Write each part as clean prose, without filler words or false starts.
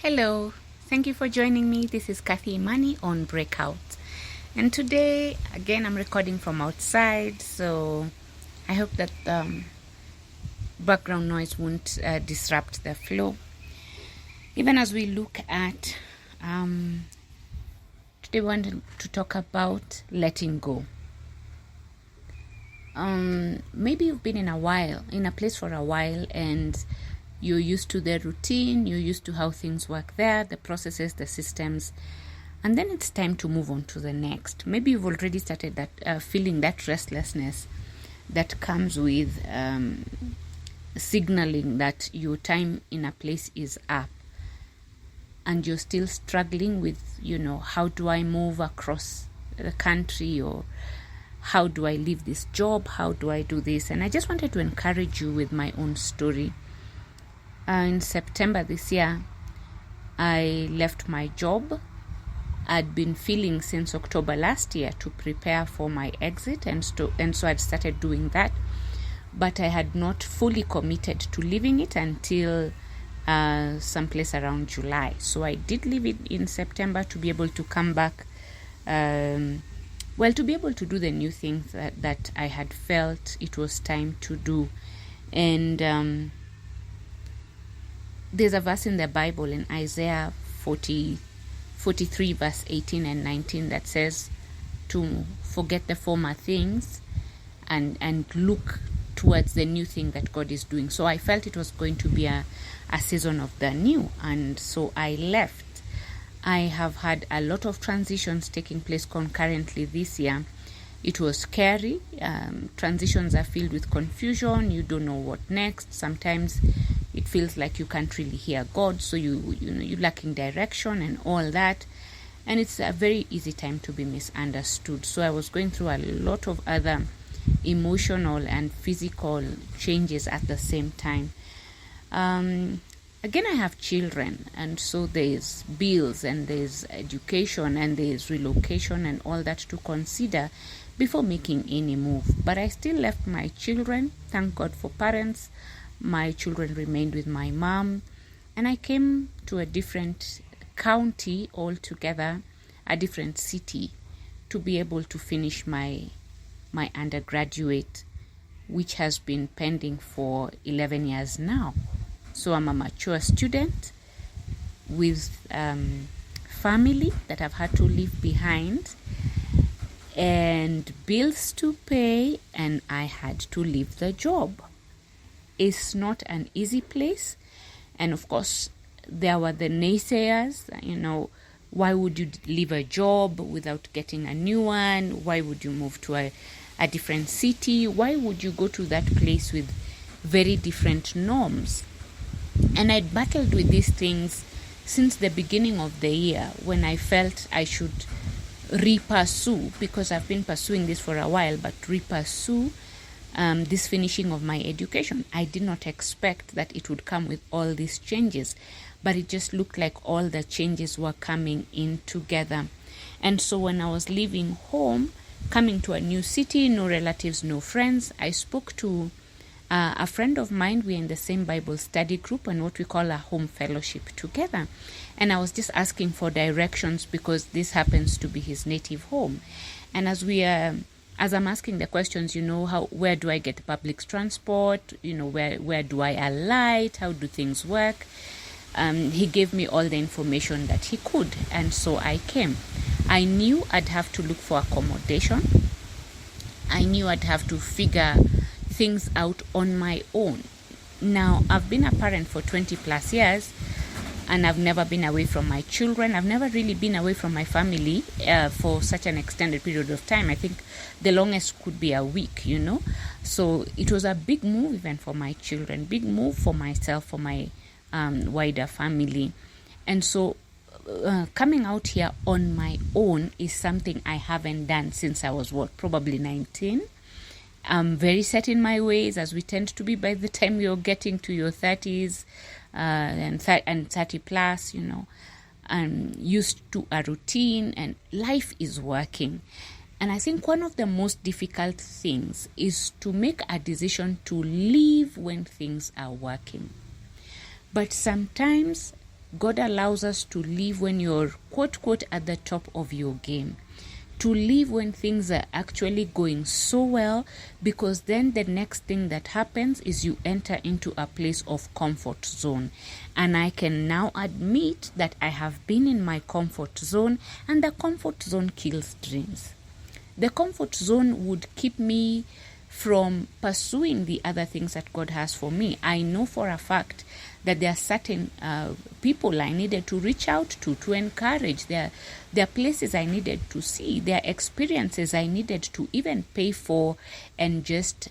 Hello, thank you for joining me. This is Kathy Imani on Breakout. And today, again, I'm recording from outside, so I hope that background noise won't disrupt the flow. Even as we look at, today we want to talk about letting go. Maybe you've been in a place for a while, and you're used to the routine, you're used to how things work there, the processes, the systems, and then it's time to move on to the next. Maybe you've already started that feeling that restlessness that comes with signaling that your time in a place is up, and you're still struggling with, how do I move across the country, or how do I leave this job, how do I do this? And I just wanted to encourage you with my own story. In September this year, I left my job. I'd been feeling since October last year to prepare for my exit, and so I'd started doing that. But I had not fully committed to leaving it until someplace around July. So I did leave it in September to be able to come back, to be able to do the new things that I had felt it was time to do. And there's a verse in the Bible in Isaiah 43 verse 18 and 19 that says to forget the former things and look towards the new thing that God is doing. So I felt it was going to be a season of the new, and so I left. I have had a lot of transitions taking place concurrently this year. It was scary. Transitions are filled with confusion. You don't know what next. Sometimes it feels like you can't really hear God, so you're lacking direction and all that. And it's a very easy time to be misunderstood. So I was going through a lot of other emotional and physical changes at the same time. Again, I have children, and so there's bills and there's education and there's relocation and all that to consider before making any move. But I still left my children. Thank God for parents. My children remained with my mom, and I came to a different county altogether, a different city, to be able to finish my undergraduate, which has been pending for 11 years now. So I'm a mature student with family that I've had to leave behind, and bills to pay, and I had to leave the job. It's not an easy place. And of course, there were the naysayers, why would you leave a job without getting a new one? Why would you move to a different city? Why would you go to that place with very different norms? And I'd battled with these things since the beginning of the year, when I felt I should re-pursue, because I've been pursuing this for a while, but re-pursue this finishing of my education. I did not expect that it would come with all these changes, but it just looked like all the changes were coming in together. And so when I was leaving home, coming to a new city, no relatives, no friends, I spoke to a friend of mine. We're in the same Bible study group and what we call a home fellowship together. And I was just asking for directions because this happens to be his native home. And as I'm asking the questions, where do I get public transport? Where do I alight? How do things work? He gave me all the information that he could. And so I came. I knew I'd have to look for accommodation. I knew I'd have to figure things out on my own. Now, I've been a parent for 20 plus years, and I've never been away from my children. I've never really been away from my family for such an extended period of time. I think the longest could be a week, So it was a big move even for my children, big move for myself, for my wider family. And so coming out here on my own is something I haven't done since I was, probably 19. I'm very set in my ways, as we tend to be by the time you're getting to your 30s and 30 plus, I'm used to a routine and life is working. And I think one of the most difficult things is to make a decision to leave when things are working. But sometimes God allows us to live when you're quote quote at the top of your game, to live when things are actually going so well, because then the next thing that happens is you enter into a place of comfort zone. And I can now admit that I have been in my comfort zone, and the comfort zone kills dreams. The comfort zone would keep me from pursuing the other things that God has for me. I know for a fact that there are certain people I needed to reach out to encourage. There are places I needed to see. There are experiences I needed to even pay for and just,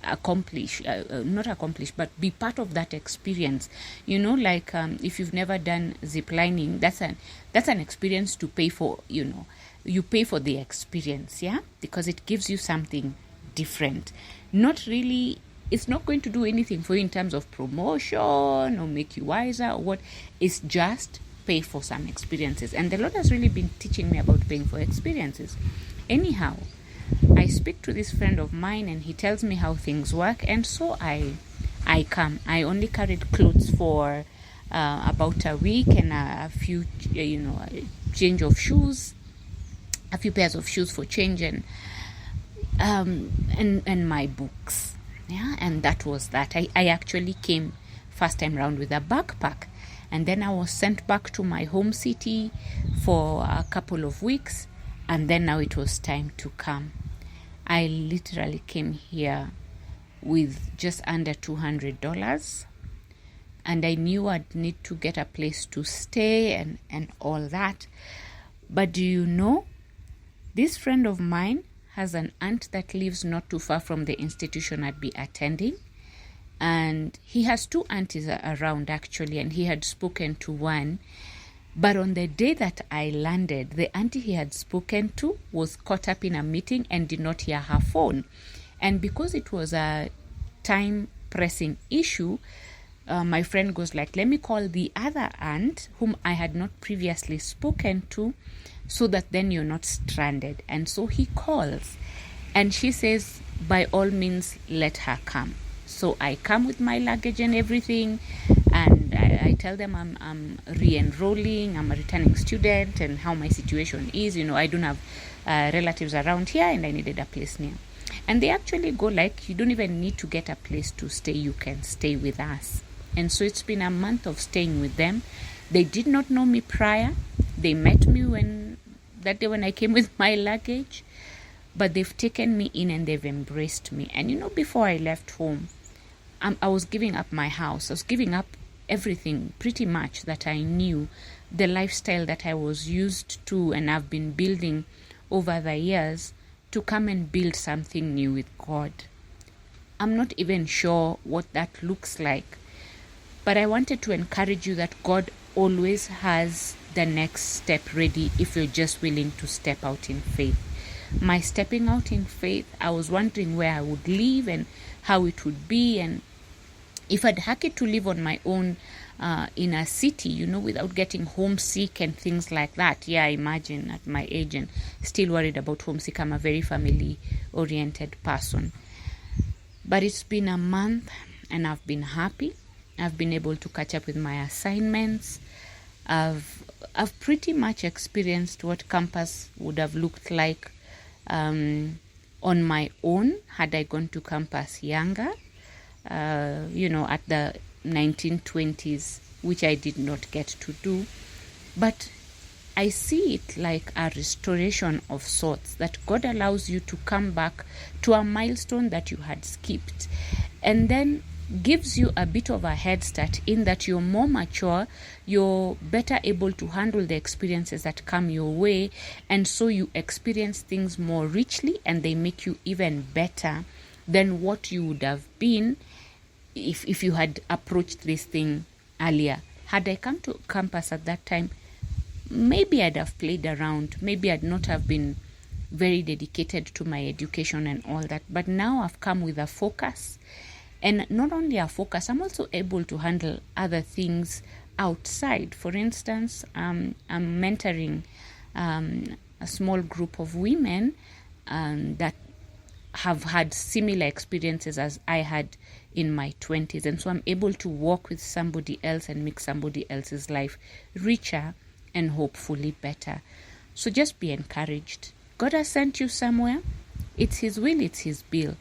accomplish, not accomplish, but be part of that experience. Like if you've never done ziplining, that's an experience to pay for, you pay for the experience, yeah, because it gives you something different. Not really, it's not going to do anything for you in terms of promotion or make you wiser or what. It's just pay for some experiences. And the Lord has really been teaching me about paying for experiences. Anyhow, I speak to this friend of mine and he tells me how things work, and so I come. I only carried clothes for about a week and a few, change of shoes, a few pairs of shoes for change, and my books. Yeah, and that was that. I actually came first time round with a backpack, and then I was sent back to my home city for a couple of weeks, and then now it was time to come. I literally came here with just under $200, and I knew I'd need to get a place to stay and all that. But do you know, this friend of mine has an aunt that lives not too far from the institution I'd be attending. And he has two aunties around, actually, and he had spoken to one. But on the day that I landed, the auntie he had spoken to was caught up in a meeting and did not hear her phone. And because it was a time-pressing issue, my friend goes like, let me call the other aunt whom I had not previously spoken to, so that then you're not stranded. And so he calls, and she says, by all means, let her come. So I come with my luggage and everything, and I tell them I'm re-enrolling, I'm a returning student, and how my situation is. I don't have relatives around here, and I needed a place near. And they actually go like, you don't even need to get a place to stay, you can stay with us. And so it's been a month of staying with them. They did not know me prior. They met me that day when I came with my luggage, but they've taken me in and they've embraced me. And before I left home, I was giving up my house. I was giving up everything pretty much that I knew, the lifestyle that I was used to and I've been building over the years, to come and build something new with God. I'm not even sure what that looks like, but I wanted to encourage you that God always has the next step ready if you're just willing to step out in faith. My stepping out in faith, I was wondering where I would live and how it would be, and if I'd hack it to live on my own in a city, without getting homesick and things like that. Yeah, I imagine at my age and still worried about homesick. I'm a very family-oriented person. But it's been a month and I've been happy. I've been able to catch up with my assignments. I've pretty much experienced what campus would have looked like on my own had I gone to campus younger, at the 1920s, which I did not get to do. But I see it like a restoration of sorts, that God allows you to come back to a milestone that you had skipped, and then gives you a bit of a head start in that you're more mature, you're better able to handle the experiences that come your way, and so you experience things more richly and they make you even better than what you would have been if you had approached this thing earlier. Had I come to campus at that time, maybe I'd have played around, maybe I'd not have been very dedicated to my education and all that, but now I've come with a focus. And not only a focus, I'm also able to handle other things outside. For instance, I'm mentoring a small group of women that have had similar experiences as I had in my 20s. And so I'm able to walk with somebody else and make somebody else's life richer and hopefully better. So just be encouraged. God has sent you somewhere. It's His will, it's His bill.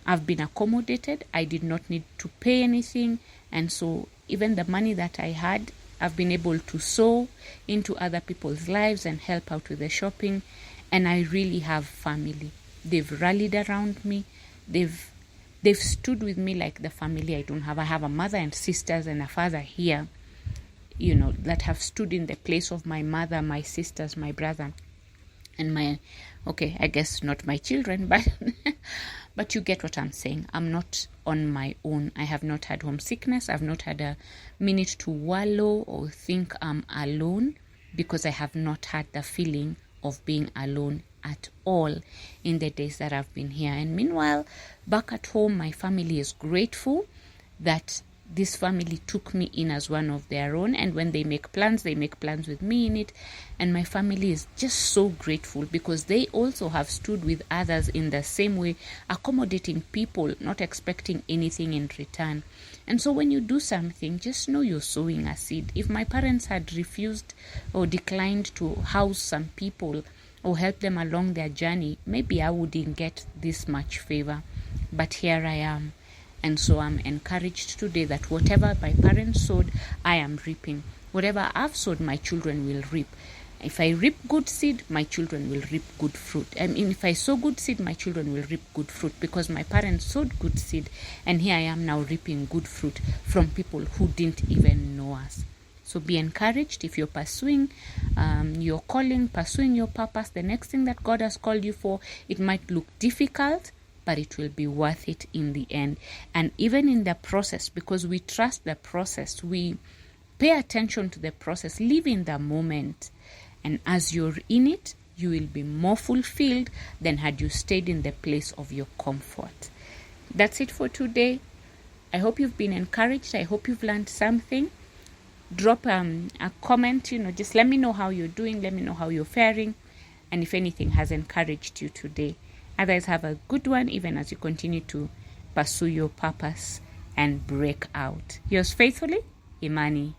I've been accommodated. I did not need to pay anything. And so even the money that I had, I've been able to sow into other people's lives and help out with the shopping. And I really have family. They've rallied around me. They've stood with me like the family I don't have. I have a mother and sisters and a father here, that have stood in the place of my mother, my sisters, my brother, and I guess not my children, but but you get what I'm saying. I'm not on my own. I have not had homesickness. I've not had a minute to wallow or think I'm alone, because I have not had the feeling of being alone at all in the days that I've been here. And meanwhile, back at home, my family is grateful that this family took me in as one of their own, and when they make plans with me in it. And my family is just so grateful, because they also have stood with others in the same way, accommodating people, not expecting anything in return. And so when you do something, just know you're sowing a seed. If my parents had refused or declined to house some people or help them along their journey, maybe I wouldn't get this much favor. But here I am. And so I'm encouraged today that whatever my parents sowed, I am reaping. Whatever I've sowed, my children will reap. If I reap good seed, my children will reap good fruit. If I sow good seed, my children will reap good fruit, because my parents sowed good seed, and here I am now reaping good fruit from people who didn't even know us. So be encouraged. If you're pursuing your calling, pursuing your purpose, the next thing that God has called you for, it might look difficult, but it will be worth it in the end. And even in the process, because we trust the process, we pay attention to the process, live in the moment. And as you're in it, you will be more fulfilled than had you stayed in the place of your comfort. That's it for today. I hope you've been encouraged. I hope you've learned something. Drop a comment, just let me know how you're doing. Let me know how you're faring, and if anything has encouraged you today. Others have a good one, even as you continue to pursue your purpose and break out. Yours faithfully, Imani.